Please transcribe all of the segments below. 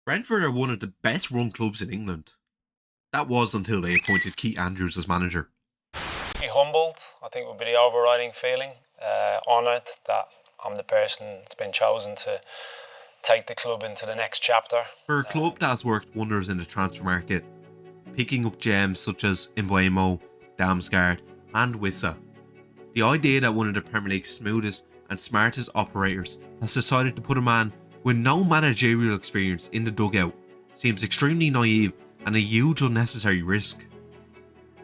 Brentford are one of the best run clubs in England. That was until they appointed Keith Andrews as manager. Be humbled, I think, would be the overriding feeling. Honoured that I'm the person that's been chosen to take the club into the next chapter. For a club that has worked wonders in the transfer market, picking up gems such as Mbeumo, Damsgaard and Wissa, the idea that one of the Premier League's smoothest and smartest operators has decided to put a man with no managerial experience in the dugout seems extremely naive and a huge unnecessary risk.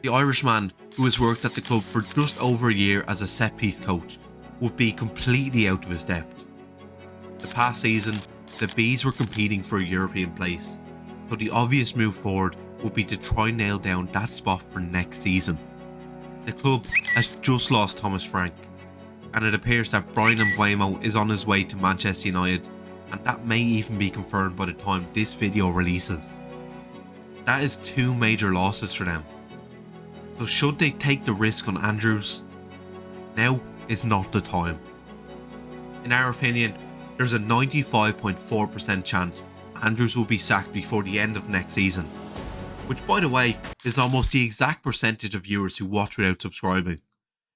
The Irishman, who has worked at the club for just over a year as a set-piece coach, would be completely out of his depth. The past season, the Bees were competing for a European place, so the obvious move forward would be to try and nail down that spot for next season. The club has just lost Thomas Frank, and it appears that Brian Mbeumo is on his way to Manchester United, and that may even be confirmed by the time this video releases. That is two major losses for them. So should they take the risk on Andrews? Now is not the time. In our opinion, there's a 95.4% chance Andrews will be sacked before the end of next season, which by the way is almost the exact percentage of viewers who watch without subscribing.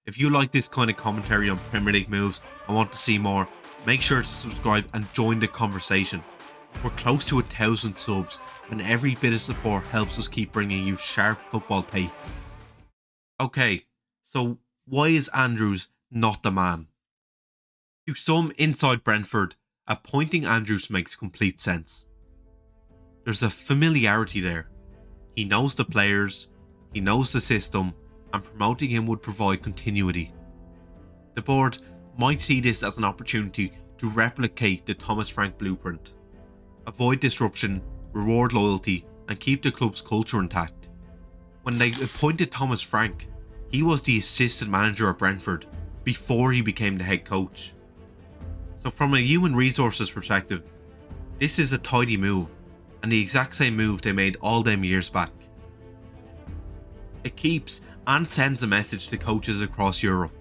If you like this kind of commentary on Premier League moves and want to see more, make sure to subscribe and join the conversation. We're close to 1,000 subs and every bit of support helps us keep bringing you sharp football takes. Okay, so why is Andrews not the man? To some inside Brentford, appointing Andrews makes complete sense. There's a familiarity there. He knows the players, he knows the system, and promoting him would provide continuity. The board might see this as an opportunity to replicate the Thomas Frank blueprint. Avoid disruption, reward loyalty, and keep the club's culture intact. When they appointed Thomas Frank, he was the assistant manager at Brentford before he became the head coach. So from a human resources perspective, this is a tidy move, and the exact same move they made all them years back. It keeps and sends a message to coaches across Europe.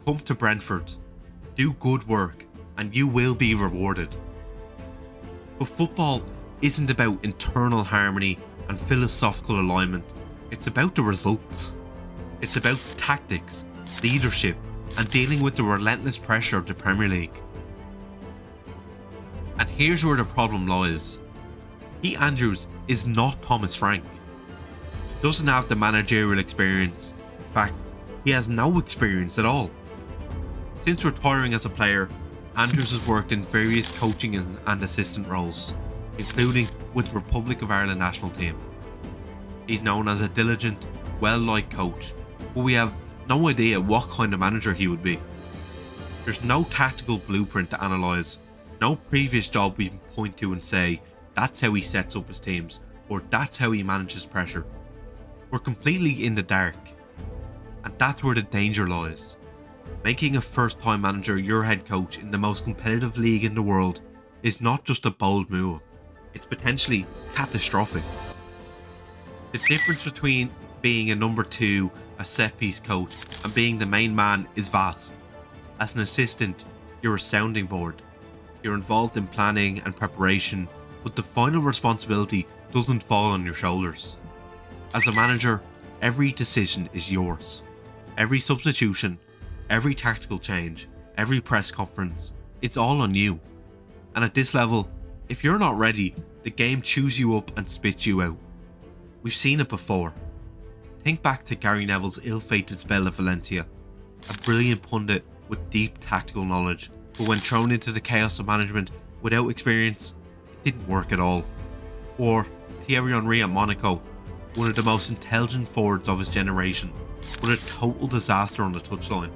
Come to Brentford, do good work, and you will be rewarded. But football isn't about internal harmony and philosophical alignment, it's about the results. It's about tactics, leadership, and dealing with the relentless pressure of the Premier League. And here's where the problem lies. Keith Andrews is not Thomas Frank. He doesn't have the managerial experience. In fact, he has no experience at all. Since retiring as a player, Andrews has worked in various coaching and assistant roles, including with the Republic of Ireland national team. He's known as a diligent, well-liked coach, but we have no idea what kind of manager he would be. There's no tactical blueprint to analyse, no previous job we can point to and say, that's how he sets up his teams, or that's how he manages pressure. We're completely in the dark, and that's where the danger lies. Making a first-time manager your head coach in the most competitive league in the world is not just a bold move, it's potentially catastrophic. The difference between being a number 2, a set-piece coach, and being the main man is vast. As an assistant, you're a sounding board. You're involved in planning and preparation, but the final responsibility doesn't fall on your shoulders. As a manager, every decision is yours. Every substitution, every tactical change, every press conference, it's all on you. And at this level, if you're not ready, the game chews you up and spits you out. We've seen it before. Think back to Gary Neville's ill-fated spell at Valencia, a brilliant pundit with deep tactical knowledge, but when thrown into the chaos of management without experience, it didn't work at all. Or Thierry Henry at Monaco, one of the most intelligent forwards of his generation, but a total disaster on the touchline.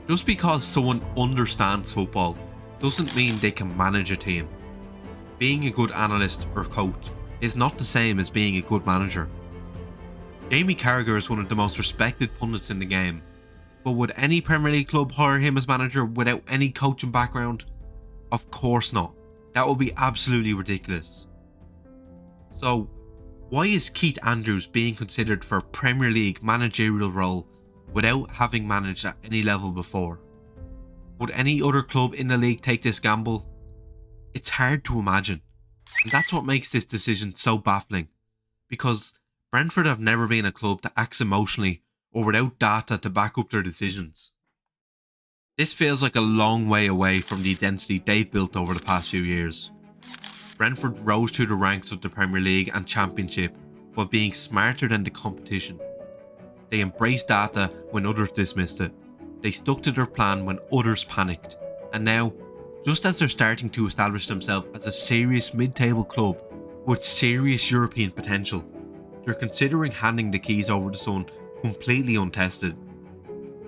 Just because someone understands football doesn't mean they can manage a team. Being a good analyst or coach is not the same as being a good manager. Jamie Carragher is one of the most respected pundits in the game, but would any Premier League club hire him as manager without any coaching background? Of course not. That would be absolutely ridiculous. So, why is Keith Andrews being considered for a Premier League managerial role without having managed at any level before? Would any other club in the league take this gamble? It's hard to imagine. And that's what makes this decision so baffling, because Brentford have never been a club that acts emotionally or without data to back up their decisions. This feels like a long way away from the identity they've built over the past few years. Brentford rose through the ranks of the Premier League and Championship while being smarter than the competition. They embraced data when others dismissed it. They stuck to their plan when others panicked. And now, just as they're starting to establish themselves as a serious mid-table club with serious European potential, they're considering handing the keys over to someone completely untested.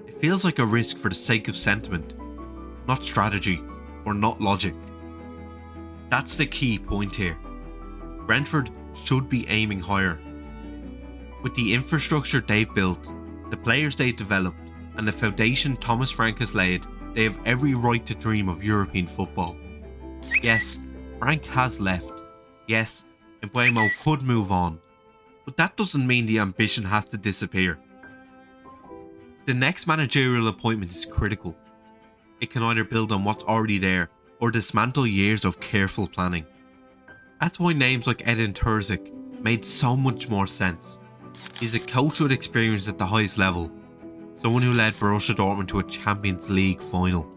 It feels like a risk for the sake of sentiment, not strategy or not logic. That's the key point here. Brentford should be aiming higher. With the infrastructure they've built, the players they've developed, and the foundation Thomas Frank has laid, they have every right to dream of European football. Yes, Frank has left. Yes, Mbeumo could move on. But that doesn't mean the ambition has to disappear. The next managerial appointment is critical. It can either build on what's already there or dismantle years of careful planning. That's why names like Edin Terzic made so much more sense. He's a coach with experience at the highest level, someone who led Borussia Dortmund to a Champions League final.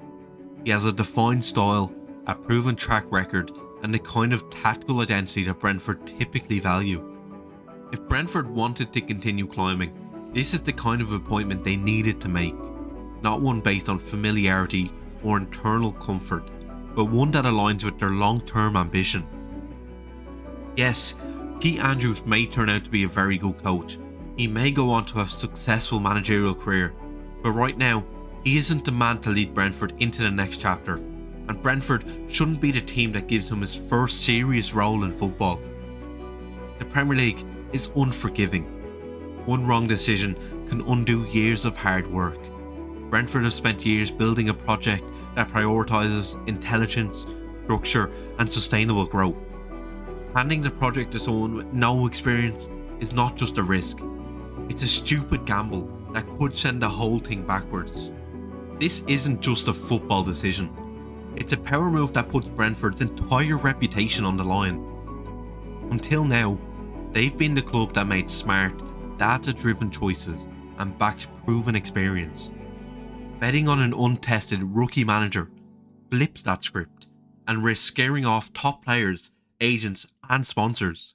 He has a defined style, a proven track record, and the kind of tactical identity that Brentford typically value. If Brentford wanted to continue climbing, this is the kind of appointment they needed to make, not one based on familiarity or internal comfort, but one that aligns with their long-term ambition. Yes, Keith Andrews may turn out to be a very good coach. He may go on to have a successful managerial career, but right now, he isn't the man to lead Brentford into the next chapter, and Brentford shouldn't be the team that gives him his first serious role in football. The Premier League is unforgiving. One wrong decision can undo years of hard work. Brentford have spent years building a project that prioritises intelligence, structure, and sustainable growth. Handing the project to someone with no experience is not just a risk, it's a stupid gamble that could send the whole thing backwards. This isn't just a football decision, it's a power move that puts Brentford's entire reputation on the line. Until now, they've been the club that made smart, data-driven choices and backed proven experience. Betting on an untested rookie manager flips that script and risks scaring off top players, agents and sponsors.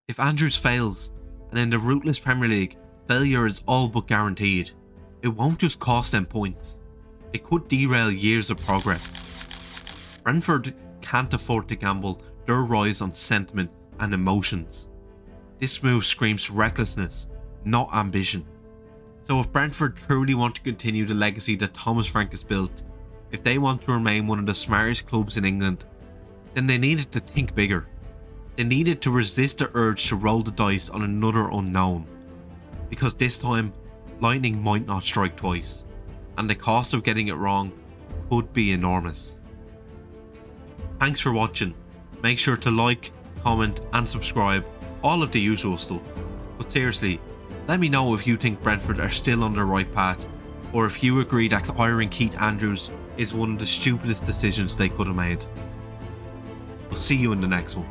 If Andrews fails, and in the rootless Premier League, failure is all but guaranteed, it won't just cost them points, it could derail years of progress. Brentford can't afford to gamble their rise on sentiment and emotions. This move screams recklessness, not ambition. So if Brentford truly want to continue the legacy that Thomas Frank has built, if they want to remain one of the smartest clubs in England, then they needed to think bigger. They needed to resist the urge to roll the dice on another unknown. Because this time, lightning might not strike twice, and the cost of getting it wrong could be enormous. Thanks for watching. Make sure to like, comment and subscribe, all of the usual stuff. But seriously, let me know if you think Brentford are still on the right path, or if you agree that hiring Keith Andrews is one of the stupidest decisions they could have made. We'll see you in the next one.